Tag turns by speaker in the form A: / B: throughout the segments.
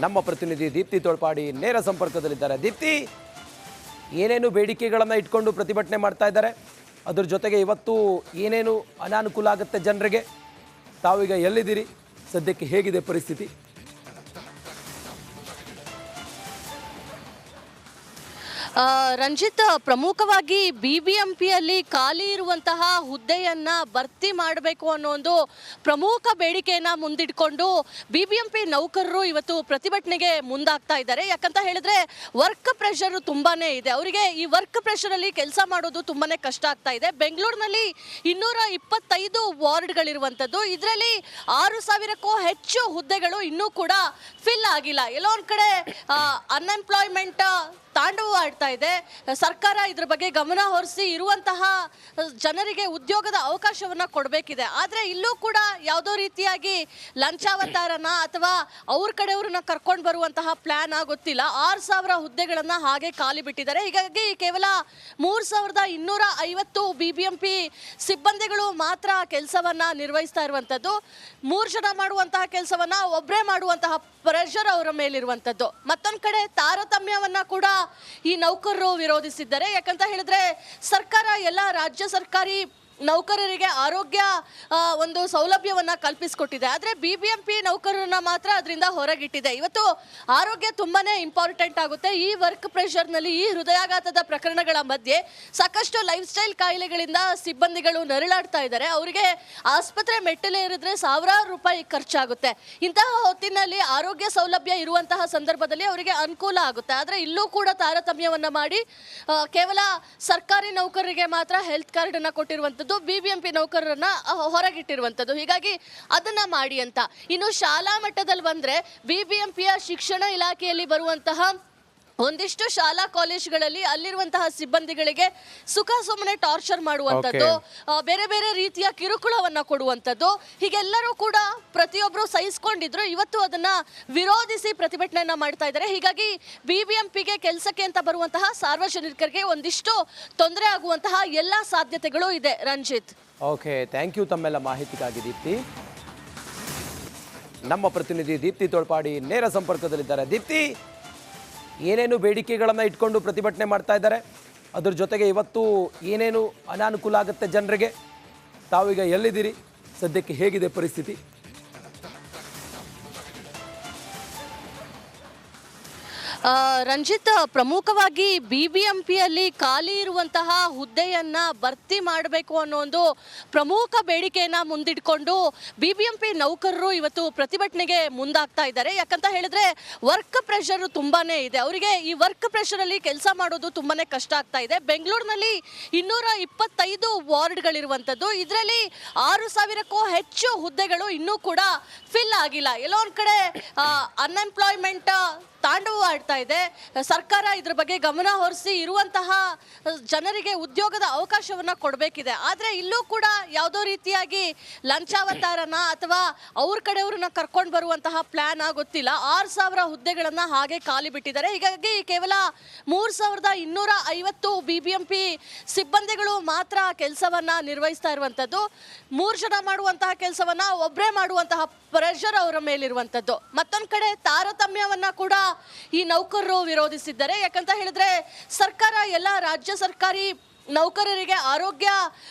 A: ನಮ್ಮ ಪ್ರತಿನಿಧಿ ದೀಪ್ತಿ ತೋಳ್ಪಾಡಿ ನೇರ ಸಂಪರ್ಕದಲ್ಲಿದ್ದಾರೆ. ದೀಪ್ತಿ, ಏನೇನು ಬೇಡಿಕೆಗಳನ್ನು ಇಟ್ಕೊಂಡು ಪ್ರತಿಭಟನೆ ಮಾಡ್ತಾ ಇದ್ದಾರೆ, ಅದ್ರ ಜೊತೆಗೆ ಇವತ್ತು ಏನೇನು ಅನಾನುಕೂಲ ಆಗುತ್ತೆ ಜನರಿಗೆ, ತಾವೀಗ ಎಲ್ಲಿದ್ದೀರಿ, ಸದ್ಯಕ್ಕೆ ಹೇಗಿದೆ ಪರಿಸ್ಥಿತಿ?
B: ರಂಜಿತ್, ಪ್ರಮುಖವಾಗಿ ಬಿಬಿಎಂಪಿಯಲ್ಲಿ ಖಾಲಿ ಇರುವಂತಹ ಹುದ್ದೆಯನ್ನ ಭರ್ತಿ ಮಾಡಬೇಕು ಅನ್ನೋ ಒಂದು ಪ್ರಮುಖ ಬೇಡಿಕೆಯನ್ನ ಮುಂದಿಟ್ಕೊಂಡು ಬಿಬಿಎಂಪಿ ನೌಕರರು ಇವತ್ತು ಪ್ರತಿಭಟನೆಗೆ ಮುಂದಾಗ್ತಾ ಇದ್ದಾರೆ. ಯಾಕಂತ ಹೇಳಿದ್ರೆ ವರ್ಕ್ ಪ್ರೆಷರ್ ತುಂಬಾನೇ ಇದೆ. ಅವರಿಗೆ ಈ ವರ್ಕ್ ಪ್ರೆಷರ್ ಅಲ್ಲಿ ಕೆಲಸ ಮಾಡೋದು ತುಂಬಾನೇ ಕಷ್ಟ ಆಗ್ತಾ ಇದೆ. ಬೆಂಗಳೂರಿನಲ್ಲಿ 225 ವಾರ್ಡ್ಗಳಿರುವಂತದ್ದು, ಇದರಲ್ಲಿ 6,000ಕ್ಕೂ ಹೆಚ್ಚು ಹುದ್ದೆಗಳು ಇನ್ನೂ ಕೂಡ ಫಿಲ್ ಆಗಿಲ್ಲ. ಎಲ್ಲೋ ಒಂದ್ ಕಡೆ ಅನ್ಎಂಪ್ಲಾಯ್ಮೆಂಟ್ ತಾಂಡವ ಆಡ್ತಾ ಇದೆ. ಸರ್ಕಾರ ಇದ್ರ ಬಗ್ಗೆ ಗಮನ ಹರಿಸಿ ಇರುವಂತಹ ಜನರಿಗೆ ಉದ್ಯೋಗದ ಅವಕಾಶವನ್ನ ಕೊಡಬೇಕಿದೆ. ಆದ್ರೆ ಇಲ್ಲೂ ಕೂಡ ಯಾವುದೋ ರೀತಿಯಾಗಿ ಲಂಚಾವತಾರನ ಅಥವಾ ಅವ್ರ ಕಡೆಯವ್ರನ್ನ ಕರ್ಕೊಂಡು ಬರುವಂತಹ ಪ್ಲಾನ್ ಗೊತ್ತಿಲ್ಲ. 6,000 ಹುದ್ದೆಗಳನ್ನ ಹಾಗೆ ಖಾಲಿ ಬಿಟ್ಟಿದ್ದಾರೆ. ಹೀಗಾಗಿ ಕೇವಲ 3,250 ಬಿಬಿಎಂಪಿ ಸಿಬ್ಬಂದಿಗಳು ಮಾತ್ರ ಕೆಲಸವನ್ನ ನಿರ್ವಹಿಸ್ತಾ ಇರುವಂತದ್ದು. 3 ಜನ ಮಾಡುವಂತಹ ಕೆಲಸವನ್ನ ಒಬ್ಬರೇ ಮಾಡುವಂತಹ ಪ್ರೆಷರ್ ಅವರ ಮೇಲಿರುವಂತದ್ದು. ಮತ್ತೊಂದ್ ಕಡೆ ತಾರತಮ್ಯವನ್ನ ಕೂಡ ಈ ನೌಕರರು ವಿರೋಧಿಸಿದ್ದಾರೆ. ಯಾಕಂತ ಹೇಳಿದ್ರೆ ಸರ್ಕಾರ ಎಲ್ಲ ರಾಜ್ಯ ಸರ್ಕಾರಿ ನೌಕರರಿಗೆ ಆರೋಗ್ಯ ಒಂದು ಸೌಲಭ್ಯವನ್ನ ಕಲ್ಪಿಸಿಕೊಟ್ಟಿದೆ. ಆದ್ರೆ ಬಿಬಿಎಂಪಿ ನೌಕರರನ್ನ ಮಾತ್ರ ಅದರಿಂದ ಹೊರಗಿಟ್ಟಿದೆ. ಇವತ್ತು ಆರೋಗ್ಯ ತುಂಬಾನೇ ಇಂಪಾರ್ಟೆಂಟ್ ಆಗುತ್ತೆ. ಈ ವರ್ಕ್ ಪ್ರೆಷರ್ ನಲ್ಲಿ, ಈ ಹೃದಯಾಘಾತದ ಪ್ರಕರಣಗಳ ಮಧ್ಯೆ ಸಾಕಷ್ಟು ಲೈಫ್ ಸ್ಟೈಲ್ ಕಾಯಿಲೆಗಳಿಂದ ಸಿಬ್ಬಂದಿಗಳು ನರಳಾಡ್ತಾ ಇದ್ದಾರೆ. ಅವರಿಗೆ ಆಸ್ಪತ್ರೆ ಮೆಟ್ಟಲೇ ಇರಿದ್ರೆ ಸಾವಿರಾರು ರೂಪಾಯಿ ಖರ್ಚಾಗುತ್ತೆ. ಇಂತಹ ಹೊತ್ತಿನಲ್ಲಿ ಆರೋಗ್ಯ ಸೌಲಭ್ಯ ಇರುವಂತಹ ಸಂದರ್ಭದಲ್ಲಿ ಅವರಿಗೆ ಅನುಕೂಲ ಆಗುತ್ತೆ. ಆದ್ರೆ ಇಲ್ಲೂ ಕೂಡ ತಾರತಮ್ಯವನ್ನ ಮಾಡಿ ಕೇವಲ ಸರ್ಕಾರಿ ನೌಕರರಿಗೆ ಮಾತ್ರ ಹೆಲ್ತ್ ಕಾರ್ಡ್ ಅನ್ನ ಕೊಟ್ಟಿರುವಂತದ್ದು, ಬಿಬಿಎಂಪಿ ನೌಕರರನ್ನ ಹೊರಗಿಟ್ಟಿರುವಂತದ್ದು. ಹೀಗಾಗಿ ಅದನ್ನ ಮಾಡಿ ಅಂತ. ಇನ್ನು ಶಾಲಾ ಮಟ್ಟದಲ್ಲಿ ಬಂದ್ರೆ ಬಿಬಿಎಂಪಿಯ ಶಿಕ್ಷಣ ಇಲಾಖೆಯಲ್ಲಿ ಬರುವಂತಹ ಒಂದಿಷ್ಟು ಶಾಲಾ ಕಾಲೇಜುಗಳಲ್ಲಿ ಅಲ್ಲಿರುವಂತಹ ಸಿಬ್ಬಂದಿಗಳಿಗೆ ಸುಖ ಸುಮ್ಮನೆ ಟಾರ್ಚರ್ ಮಾಡುವಂಥದ್ದು, ಬೇರೆ ಬೇರೆ ರೀತಿಯ ಕಿರುಕುಳವನ್ನ ಕೊಡುವಂಥದ್ದು, ಹೀಗೆಲ್ಲರೂ ಕೂಡ ಪ್ರತಿಯೊಬ್ಬರು ಸಹಿಸ್ಕೊಂಡಿದ್ರು. ಇವತ್ತು ಅದನ್ನ ವಿರೋಧಿಸಿ ಪ್ರತಿಭಟನೆಯನ್ನ ಮಾಡ್ತಾ ಇದ್ದಾರೆ. ಹೀಗಾಗಿ ಬಿಬಿಎಂಪಿಗೆ ಕೆಲಸಕ್ಕೆ ಅಂತ ಬರುವಂತಹ ಸಾರ್ವಜನಿಕರಿಗೆ ಒಂದಿಷ್ಟು ತೊಂದರೆ ಆಗುವಂತಹ ಎಲ್ಲ ಸಾಧ್ಯತೆಗಳು ಇದೆ. ರಂಜಿತ್,
A: ಓಕೆ, ಥ್ಯಾಂಕ್ ಯು ತಮ್ಮೆಲ್ಲ ಮಾಹಿತಿಗಾಗಿ ದೀಪ್ತಿ. ನಮ್ಮ ಪ್ರತಿನಿಧಿ ದೀಪ್ತಿ ತೋಳ್ಪಾಡಿ ನೇರ ಸಂಪರ್ಕದಲ್ಲಿದ್ದಾರೆ. ದೀಪ್ತಿ, ಏನೇನು ಬೇಡಿಕೆಗಳನ್ನು ಇಟ್ಕೊಂಡು ಪ್ರತಿಭಟನೆ ಮಾಡ್ತಾ ಇದ್ದಾರೆ, ಅದ್ರ ಜೊತೆಗೆ ಇವತ್ತು ಏನೇನು ಅನಾನುಕೂಲ ಆಗುತ್ತೆ ಜನರಿಗೆ, ತಾವೀಗ ಎಲ್ಲಿದ್ದೀರಿ, ಸದ್ಯಕ್ಕೆ ಹೇಗಿದೆ ಪರಿಸ್ಥಿತಿ?
B: ರಂಜಿತ್, ಪ್ರಮುಖವಾಗಿ ಬಿಬಿಎಂಪಿಯಲ್ಲಿ ಖಾಲಿ ಇರುವಂತಹ ಹುದ್ದೆಯನ್ನ ಭರ್ತಿ ಮಾಡಬೇಕು ಅನ್ನೋ ಒಂದು ಪ್ರಮುಖ ಬೇಡಿಕೆಯನ್ನ ಮುಂದಿಟ್ಕೊಂಡು ಬಿಬಿಎಂಪಿ ನೌಕರರು ಇವತ್ತು ಪ್ರತಿಭಟನೆಗೆ ಮುಂದಾಗ್ತಾ ಇದ್ದಾರೆ. ಯಾಕಂತ ಹೇಳಿದ್ರೆ ವರ್ಕ್ ಪ್ರೆಷರ್ ತುಂಬಾನೇ ಇದೆ. ಅವರಿಗೆ ಈ ವರ್ಕ್ ಪ್ರೆಷರ್ ಅಲ್ಲಿ ಕೆಲಸ ಮಾಡೋದು ತುಂಬಾನೇ ಕಷ್ಟ ಆಗ್ತಾ ಇದೆ. ಬೆಂಗಳೂರಿನಲ್ಲಿ 225 ವಾರ್ಡ್ಗಳಿರುವಂತದ್ದು, ಇದರಲ್ಲಿ 6,000ಕ್ಕೂ ಹೆಚ್ಚು ಹುದ್ದೆಗಳು ಇನ್ನೂ ಕೂಡ ಫಿಲ್ ಆಗಿಲ್ಲ. ಎಲ್ಲೋ ಒಂದ್ ಕಡೆ ಅನ್ಎಂಪ್ಲಾಯ್ಮೆಂಟ್ ತಾಂಡವ ಆಡ್ತಾ ಇದೆ. ಸರ್ಕಾರ ಇದ್ರ ಬಗ್ಗೆ ಗಮನ ಹರಿಸಿ ಇರುವಂತಹ ಜನರಿಗೆ ಉದ್ಯೋಗದ ಅವಕಾಶವನ್ನ ಕೊಡಬೇಕಿದೆ. ಆದ್ರೆ ಇಲ್ಲೂ ಕೂಡ ಯಾವುದೋ ರೀತಿಯಾಗಿ ಲಂಚಾವತಾರನ ಅಥವಾ ಅವ್ರ ಕಡೆಯವ್ರನ್ನ ಕರ್ಕೊಂಡು ಬರುವಂತಹ ಪ್ಲಾನ್ ಗೊತ್ತಿಲ್ಲ. 6,000 ಹುದ್ದೆಗಳನ್ನ ಹಾಗೆ ಖಾಲಿ ಬಿಟ್ಟಿದ್ದಾರೆ. ಹೀಗಾಗಿ ಕೇವಲ 3,250 ಬಿಬಿಎಂಪಿ ಸಿಬ್ಬಂದಿಗಳು ಮಾತ್ರ ಕೆಲಸವನ್ನ ನಿರ್ವಹಿಸ್ತಾ ಇರುವಂತದ್ದು. 3 ಜನ ಮಾಡುವಂತಹ ಕೆಲಸವನ್ನ ಒಬ್ಬರೇ ಮಾಡುವಂತಹ ಪ್ರೆಷರ್ ಅವರ ಮೇಲಿರುವಂತದ್ದು. ಮತ್ತೊಂದ್ ಕಡೆ ತಾರತಮ್ಯವನ್ನ ಕೂಡ ಈ ನೌಕರರು ವಿರೋಧಿಸಿದ್ದಾರೆ. ಯಾಕಂತ ಹೇಳಿದ್ರೆ ಸರ್ಕಾರ ಎಲ್ಲ ರಾಜ್ಯ ಸರ್ಕಾರಿ ನೌಕರರಿಗೆ ಆರೋಗ್ಯ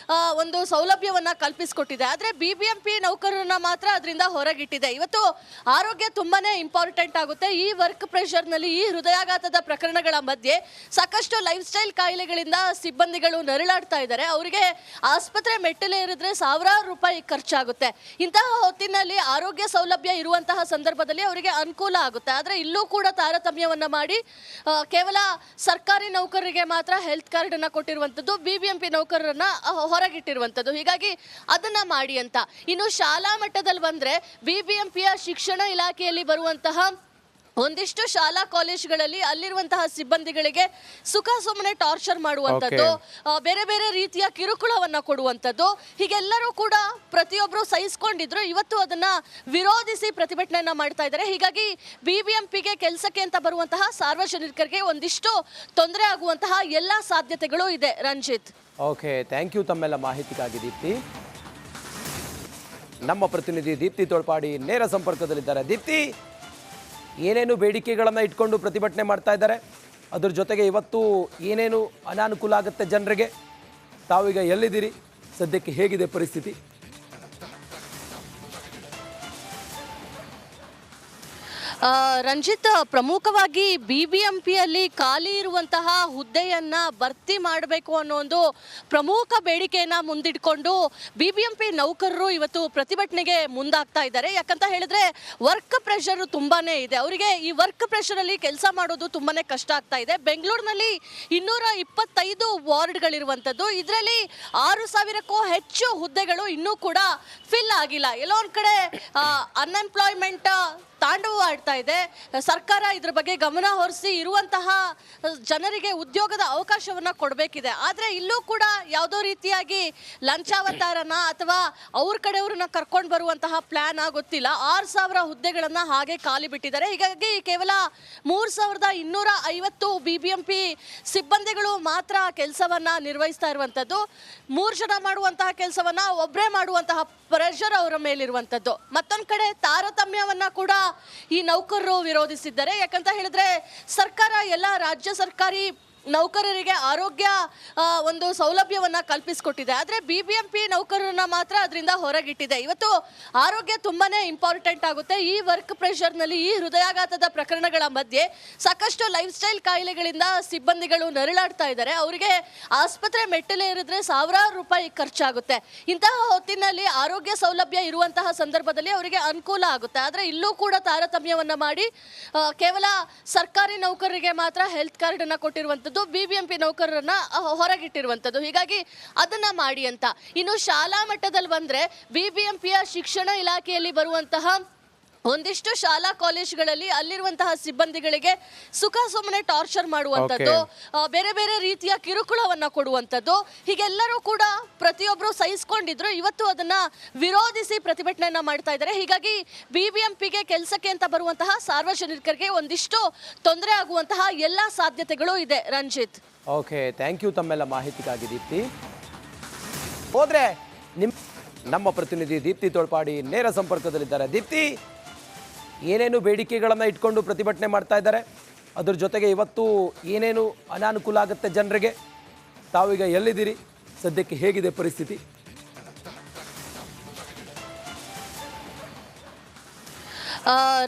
B: ಒಂದು ಸೌಲಭ್ಯವನ್ನ ಕಲ್ಪಿಸಿಕೊಟ್ಟಿದೆ. ಆದ್ರೆ ಬಿಬಿಎಂಪಿ ನೌಕರರನ್ನ ಮಾತ್ರ ಅದರಿಂದ ಹೊರಗಿಟ್ಟಿದೆ. ಇವತ್ತು ಆರೋಗ್ಯ ತುಂಬಾನೇ ಇಂಪಾರ್ಟೆಂಟ್ ಆಗುತ್ತೆ. ಈ ವರ್ಕ್ ಪ್ರೆಷರ್ ನಲ್ಲಿ, ಈ ಹೃದಯಾಘಾತದ ಪ್ರಕರಣಗಳ ಮಧ್ಯೆ ಸಾಕಷ್ಟು ಲೈಫ್ ಸ್ಟೈಲ್ ಕಾಯಿಲೆಗಳಿಂದ ಸಿಬ್ಬಂದಿಗಳು ನರಳಾಡ್ತಾ ಇದ್ದಾರೆ. ಅವರಿಗೆ ಆಸ್ಪತ್ರೆ ಮೆಟ್ಟಲೇ ಇರಿದ್ರೆ ಸಾವಿರಾರು ರೂಪಾಯಿ ಖರ್ಚಾಗುತ್ತೆ. ಇಂತಹ ಹೊತ್ತಿನಲ್ಲಿ ಆರೋಗ್ಯ ಸೌಲಭ್ಯ ಇರುವಂತಹ ಸಂದರ್ಭದಲ್ಲಿ ಅವರಿಗೆ ಅನುಕೂಲ ಆಗುತ್ತೆ. ಆದ್ರೆ ಇಲ್ಲೂ ಕೂಡ ತಾರತಮ್ಯವನ್ನ ಮಾಡಿ ಕೇವಲ ಸರ್ಕಾರಿ ನೌಕರರಿಗೆ ಮಾತ್ರ ಹೆಲ್ತ್ ಕಾರ್ಡ್ ಅನ್ನ ಕೊಟ್ಟಿರುವಂತದ್ದು, ಬಿಬಿಎಂಪಿ ನೌಕರರನ್ನ ಹೊರಗಿಟ್ಟಿರುವಂತದ್ದು. ಹೀಗಾಗಿ ಅದನ್ನ ಮಾಡಿ ಅಂತ. ಇನ್ನು ಶಾಲಾ ಮಟ್ಟದಲ್ಲಿ ಬಂದ್ರೆ ಬಿಬಿಎಂಪಿಯ ಶಿಕ್ಷಣ ಇಲಾಖೆಯಲ್ಲಿ ಬರುವಂತಹ ಒಂದಿಷ್ಟು ಶಾಲಾ ಕಾಲೇಜುಗಳಲ್ಲಿ ಅಲ್ಲಿರುವಂತಹ ಸಿಬ್ಬಂದಿಗಳಿಗೆ ಸುಖ ಸುಮ್ಮನೆ ಟಾರ್ಚರ್ ಮಾಡುವಂಥದ್ದು, ಬೇರೆ ಬೇರೆ ರೀತಿಯ ಕಿರುಕುಳವನ್ನ ಕೊಡುವಂಥದ್ದು, ಹೀಗೆಲ್ಲರೂ ಕೂಡ ಪ್ರತಿಯೊಬ್ಬರು ಸಹಿಸ್ಕೊಂಡಿದ್ರು. ಇವತ್ತು ಅದನ್ನ ವಿರೋಧಿಸಿ ಪ್ರತಿಭಟನೆಯನ್ನ ಮಾಡ್ತಾ ಇದ್ದಾರೆ. ಹೀಗಾಗಿ ಬಿಬಿಎಂಪಿಗೆ ಕೆಲಸಕ್ಕೆ ಅಂತ ಬರುವಂತಹ ಸಾರ್ವಜನಿಕರಿಗೆ ಒಂದಿಷ್ಟು ತೊಂದರೆ ಆಗುವಂತಹ ಎಲ್ಲ ಸಾಧ್ಯತೆಗಳು ಇದೆ. ರಂಜಿತ್,
A: ಓಕೆ, ಥ್ಯಾಂಕ್ ಯು ತಮ್ಮೆಲ್ಲ ಮಾಹಿತಿಗಾಗಿ ದೀಪ್ತಿ. ನಮ್ಮ ಪ್ರತಿನಿಧಿ ದೀಪ್ತಿ ತೋಳ್ಪಾಡಿ ನೇರ ಸಂಪರ್ಕದಲ್ಲಿದ್ದಾರೆ. ದೀಪ್ತಿ, ಏನೇನು ಬೇಡಿಕೆಗಳನ್ನು ಇಟ್ಕೊಂಡು ಪ್ರತಿಭಟನೆ ಮಾಡ್ತಾ ಇದ್ದಾರೆ, ಅದ್ರ ಜೊತೆಗೆ ಇವತ್ತು ಏನೇನು ಅನಾನುಕೂಲ ಆಗುತ್ತೆ ಜನರಿಗೆ, ತಾವೀಗ ಎಲ್ಲಿದ್ದೀರಿ, ಸದ್ಯಕ್ಕೆ ಹೇಗಿದೆ ಪರಿಸ್ಥಿತಿ?
B: ರಂಜಿತ್, ಪ್ರಮುಖವಾಗಿ ಬಿಬಿಎಂಪಿಯಲ್ಲಿ ಖಾಲಿ ಇರುವಂತಹ ಹುದ್ದೆಯನ್ನ ಭರ್ತಿ ಮಾಡಬೇಕು ಅನ್ನೋ ಒಂದು ಪ್ರಮುಖ ಬೇಡಿಕೆಯನ್ನ ಮುಂದಿಟ್ಕೊಂಡು ಬಿಬಿಎಂಪಿ ನೌಕರರು ಇವತ್ತು ಪ್ರತಿಭಟನೆಗೆ ಮುಂದಾಗ್ತಾ ಇದ್ದಾರೆ. ಯಾಕಂತ ಹೇಳಿದ್ರೆ ವರ್ಕ್ ಪ್ರೆಷರ್ ತುಂಬಾನೇ ಇದೆ. ಅವರಿಗೆ ಈ ವರ್ಕ್ ಪ್ರೆಷರ್ ಅಲ್ಲಿ ಕೆಲಸ ಮಾಡೋದು ತುಂಬಾನೇ ಕಷ್ಟ ಆಗ್ತಾ ಇದೆ. ಬೆಂಗಳೂರಿನಲ್ಲಿ 225 ವಾರ್ಡ್ಗಳಿರುವಂಥದ್ದು. ಇದರಲ್ಲಿ 6,000ಕ್ಕೂ ಹೆಚ್ಚು ಹುದ್ದೆಗಳು ಇನ್ನೂ ಕೂಡ ಫಿಲ್ ಆಗಿಲ್ಲ. ಎಲ್ಲೋ ಒಂದ್ ಕಡೆ ಅನ್ಎಂಪ್ಲಾಯ್ಮೆಂಟ್ ತಾಂಡವವಾಡ್ತಾ ಇದೆ. ಸರ್ಕಾರ ಇದ್ರ ಬಗ್ಗೆ ಗಮನ ಹರಿಸಿ ಇರುವಂತಹ ಜನರಿಗೆ ಉದ್ಯೋಗದ ಅವಕಾಶವನ್ನ ಕೊಡಬೇಕಿದೆ. ಆದರೆ ಇಲ್ಲೂ ಕೂಡ ಯಾವುದೋ ರೀತಿಯಾಗಿ ಲಂಚಾವತಾರನ ಅಥವಾ ಅವ್ರ ಕಡೆಯವ್ರನ್ನ ಕರ್ಕೊಂಡು ಬರುವಂತಹ ಪ್ಲಾನ್ ಗೊತ್ತಿಲ್ಲ. 6,000 ಹುದ್ದೆಗಳನ್ನ ಹಾಗೆ ಖಾಲಿ ಬಿಟ್ಟಿದ್ದಾರೆ. ಹೀಗಾಗಿ ಕೇವಲ 3,250 ಬಿಬಿಎಂಪಿ ಸಿಬ್ಬಂದಿಗಳು ಮಾತ್ರ ಕೆಲಸವನ್ನ ನಿರ್ವಹಿಸ್ತಾ ಇರುವಂತದ್ದು. 3 ಜನ ಮಾಡುವಂತಹ ಕೆಲಸವನ್ನ ಒಬ್ಬರೇ ಮಾಡುವಂತಹ ಪ್ರೆಷರ್ ಅವರ ಮೇಲಿರುವಂತದ್ದು. ಮತ್ತೊಂದ್ ಕಡೆ ತಾರತಮ್ಯವನ್ನ ಕೂಡ ಈ ನೌಕರರು ವಿರೋಧಿಸಿದ್ದಾರೆ. ಯಾಕಂತ ಹೇಳಿದ್ರೆ ಸರ್ಕಾರ ಎಲ್ಲ ರಾಜ್ಯ ಸರ್ಕಾರಿ ನೌಕರರಿಗೆ ಆರೋಗ್ಯ ಒಂದು ಸೌಲಭ್ಯವನ್ನ ಕಲ್ಪಿಸಿಕೊಟ್ಟಿದೆ. ಆದರೆ ಬಿಬಿಎಂಪಿ ನೌಕರರನ್ನ ಮಾತ್ರ ಅದರಿಂದ ಹೊರಗಿಟ್ಟಿದೆ. ಇವತ್ತು ಆರೋಗ್ಯ ತುಂಬಾನೇ ಇಂಪಾರ್ಟೆಂಟ್ ಆಗುತ್ತೆ. ಈ ವರ್ಕ್ ಪ್ರೆಷರ್ನಲ್ಲಿ, ಈ ಹೃದಯಾಘಾತದ ಪ್ರಕರಣಗಳ ಮಧ್ಯೆ ಸಾಕಷ್ಟು ಲೈಫ್ ಸ್ಟೈಲ್ ಕಾಯಿಲೆಗಳಿಂದ ಸಿಬ್ಬಂದಿಗಳು ನರಳಾಡ್ತಾ ಇದ್ದಾರೆ. ಅವರಿಗೆ ಆಸ್ಪತ್ರೆ ಮೆಟ್ಟಲೇ ಇರಿದ್ರೆ ಸಾವಿರಾರು ರೂಪಾಯಿ ಖರ್ಚಾಗುತ್ತೆ. ಇಂತಹ ಹೊತ್ತಿನಲ್ಲಿ ಆರೋಗ್ಯ ಸೌಲಭ್ಯ ಇರುವಂತಹ ಸಂದರ್ಭದಲ್ಲಿ ಅವರಿಗೆ ಅನುಕೂಲ ಆಗುತ್ತೆ. ಆದರೆ ಇಲ್ಲೂ ಕೂಡ ತಾರತಮ್ಯವನ್ನ ಮಾಡಿ ಕೇವಲ ಸರ್ಕಾರಿ ನೌಕರರಿಗೆ ಮಾತ್ರ ಹೆಲ್ತ್ ಕಾರ್ಡ್ ಅನ್ನ ಕೊಟ್ಟಿರುವಂತದ್ದು, ಬಿಬಿಎಂಪಿ ನೌಕರರನ್ನ ಹೊರಗಿಟ್ಟಿರುವಂತದ್ದು. ಹೀಗಾಗಿ ಅದನ್ನ ಮಾಡಿ ಅಂತ. ಇನ್ನು ಶಾಲಾ ಮಟ್ಟದಲ್ಲಿ ಬಂದ್ರೆ ಬಿಬಿಎಂಪಿಯ ಶಿಕ್ಷಣ ಇಲಾಖೆಯಲ್ಲಿ ಬರುವಂತಹ ಒಂದಿಷ್ಟು ಶಾಲಾ ಕಾಲೇಜುಗಳಲ್ಲಿ ಅಲ್ಲಿರುವಂತಹ ಸಿಬ್ಬಂದಿಗಳಿಗೆ ಸುಖ ಸುಮ್ಮನೆ ಟಾರ್ಚರ್ ಮಾಡುವಂಥದ್ದು, ಬೇರೆ ಬೇರೆ ರೀತಿಯ ಕಿರುಕುಳವನ್ನ ಕೊಡುವಂಥದ್ದು, ಹೀಗೆಲ್ಲರೂ ಕೂಡ ಪ್ರತಿಯೊಬ್ಬರು ಸಹಿಸ್ಕೊಂಡಿದ್ರು. ಇವತ್ತು ಅದನ್ನ ವಿರೋಧಿಸಿ ಪ್ರತಿಭಟನೆಯನ್ನ ಮಾಡ್ತಾ ಇದ್ದಾರೆ. ಹೀಗಾಗಿ ಬಿಬಿಎಂಪಿಗೆ ಕೆಲಸಕ್ಕೆ ಅಂತ ಬರುವಂತಹ ಸಾರ್ವಜನಿಕರಿಗೆ ಒಂದಿಷ್ಟು ತೊಂದರೆ ಆಗುವಂತಹ ಎಲ್ಲ ಸಾಧ್ಯತೆಗಳು ಇದೆ. ರಂಜಿತ್,
A: ಓಕೆ, ಥ್ಯಾಂಕ್ ಯು ತಮ್ಮೆಲ್ಲ ಮಾಹಿತಿಗಾಗಿ ದೀಪ್ತಿ. ಹೋದ್ರೆ ನಮ್ಮ ಪ್ರತಿನಿಧಿ ದೀಪ್ತಿ ತೋಳ್ಪಾಡಿ ನೇರ ಸಂಪರ್ಕದಲ್ಲಿದ್ದಾರೆ. ದೀಪ್ತಿ, ಏನೇನು ಬೇಡಿಕೆಗಳನ್ನು ಇಟ್ಕೊಂಡು ಪ್ರತಿಭಟನೆ ಮಾಡ್ತಾ ಇದ್ದಾರೆ, ಅದ್ರ ಜೊತೆಗೆ ಇವತ್ತು ಏನೇನು ಅನಾನುಕೂಲ ಆಗುತ್ತೆ ಜನರಿಗೆ, ತಾವೀಗ ಎಲ್ಲಿದ್ದೀರಿ, ಸದ್ಯಕ್ಕೆ ಹೇಗಿದೆ ಪರಿಸ್ಥಿತಿ?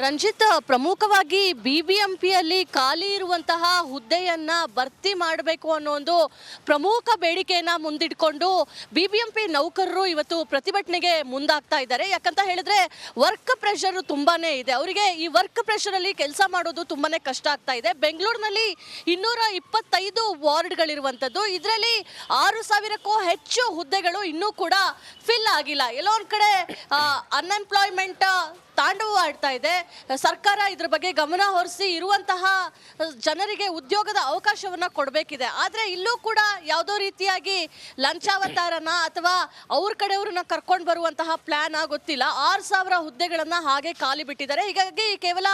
B: ರಂಜಿತ್, ಪ್ರಮುಖವಾಗಿ ಬಿಬಿಎಂಪಿಯಲ್ಲಿ ಖಾಲಿ ಇರುವಂತಹ ಹುದ್ದೆಯನ್ನ ಭರ್ತಿ ಮಾಡಬೇಕು ಅನ್ನೋ ಒಂದು ಪ್ರಮುಖ ಬೇಡಿಕೆಯನ್ನ ಮುಂದಿಟ್ಕೊಂಡು ಬಿಬಿಎಂಪಿ ನೌಕರರು ಇವತ್ತು ಪ್ರತಿಭಟನೆಗೆ ಮುಂದಾಗ್ತಾ ಇದ್ದಾರೆ. ಯಾಕಂತ ಹೇಳಿದ್ರೆ ವರ್ಕ್ ಪ್ರೆಷರ್ ತುಂಬಾನೇ ಇದೆ. ಅವರಿಗೆ ಈ ವರ್ಕ್ ಪ್ರೆಷರ್ ಅಲ್ಲಿ ಕೆಲಸ ಮಾಡೋದು ತುಂಬಾನೇ ಕಷ್ಟ ಆಗ್ತಾ ಇದೆ. ಬೆಂಗಳೂರಿನಲ್ಲಿ 225 ವಾರ್ಡ್ಗಳಿರುವಂತದ್ದು. ಇದರಲ್ಲಿ 6,000ಕ್ಕೂ ಹೆಚ್ಚು ಹುದ್ದೆಗಳು ಇನ್ನೂ ಕೂಡ ಫಿಲ್ ಆಗಿಲ್ಲ. ಎಲ್ಲೋ ಒಂದ್ ಕಡೆ ಅನ್ಎಂಪ್ಲಾಯ್ಮೆಂಟ್ ತಾಂಡವವಾಡ್ತಾ ಇದೆ. ಸರ್ಕಾರ ಇದ್ರ ಬಗ್ಗೆ ಗಮನ ಹರಿಸಿ ಇರುವಂತಹ ಜನರಿಗೆ ಉದ್ಯೋಗದ ಅವಕಾಶವನ್ನ ಕೊಡಬೇಕಿದೆ. ಆದರೆ ಇಲ್ಲೂ ಕೂಡ ಯಾವುದೋ ರೀತಿಯಾಗಿ ಲಂಚಾವತಾರನ ಅಥವಾ ಅವ್ರ ಕಡೆಯವ್ರನ್ನ ಕರ್ಕೊಂಡು ಬರುವಂತಹ ಪ್ಲಾನ್ ಗೊತ್ತಿಲ್ಲ. 6,000 ಹುದ್ದೆಗಳನ್ನ ಹಾಗೆ ಖಾಲಿ ಬಿಟ್ಟಿದ್ದಾರೆ. ಹೀಗಾಗಿ ಕೇವಲ